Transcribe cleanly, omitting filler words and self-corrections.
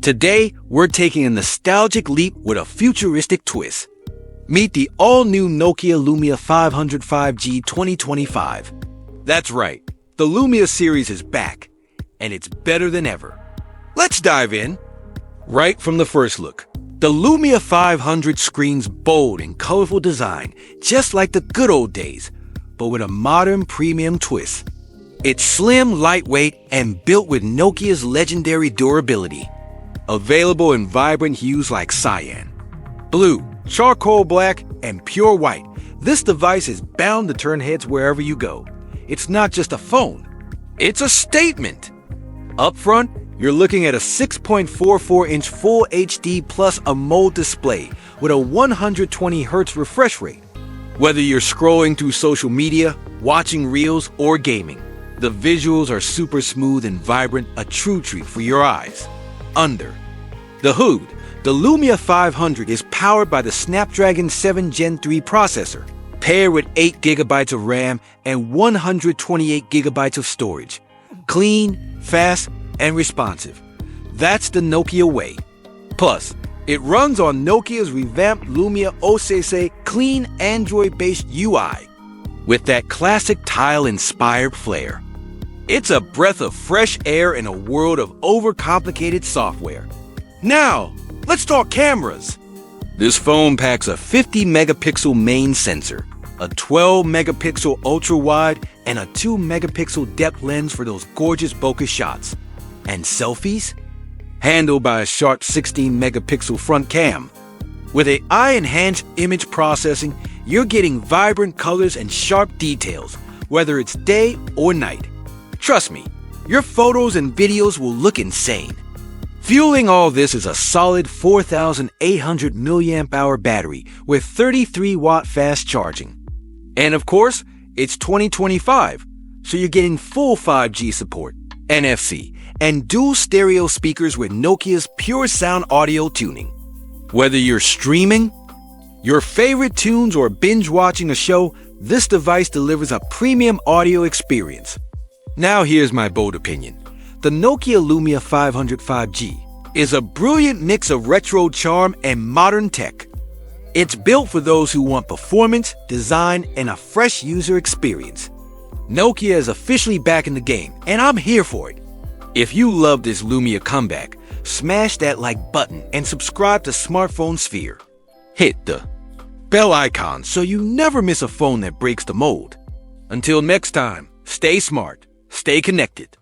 Today, we're taking a nostalgic leap with a futuristic twist. Meet the all-new Nokia Lumia 505G 2025. That's right, the Lumia series is back, and it's better than ever. Let's dive in. Right from the first look, the Lumia 500 screens bold and colorful design, just like the good old days, but with a modern premium twist. It's slim, lightweight, and built with Nokia's legendary durability. Available in vibrant hues like cyan, blue, charcoal black, and pure white, this device is bound to turn heads wherever you go. It's not just a phone, it's a statement. Up front, you're looking at a 6.44-inch Full HD plus AMOLED display with a 120Hz refresh rate. Whether you're scrolling through social media, watching reels, or gaming, the visuals are super smooth and vibrant, a true treat for your eyes. Under the hood, the Lumia 500 is powered by the Snapdragon 7 Gen 3 processor, paired with 8GB of RAM and 128GB of storage. Clean, fast, and responsive. That's the Nokia way. Plus, it runs on Nokia's revamped Lumia OS clean Android-based UI, with that classic tile-inspired flair. It's a breath of fresh air in a world of overcomplicated software. Now, let's talk cameras. This phone packs a 50-megapixel main sensor, a 12-megapixel ultra-wide, and a 2-megapixel depth lens for those gorgeous bokeh shots. And selfies? Handled by a sharp 16-megapixel front cam. With AI-enhanced image processing, you're getting vibrant colors and sharp details, whether it's day or night. Trust me, your photos and videos will look insane. Fueling all this is a solid 4,800 mAh battery with 33-watt fast charging. And of course, it's 2025, so you're getting full 5G support, NFC, and dual stereo speakers with Nokia's pure sound audio tuning. Whether you're streaming your favorite tunes or binge watching a show, this device delivers a premium audio experience. Now here's my bold opinion. The Nokia Lumia 505G is a brilliant mix of retro charm and modern tech. It's built for those who want performance, design, and a fresh user experience. Nokia is officially back in the game, and I'm here for it. If you love this Lumia comeback, smash that like button and subscribe to Smartphone Sphere. Hit the bell icon so you never miss a phone that breaks the mold. Until next time, stay smart, stay connected.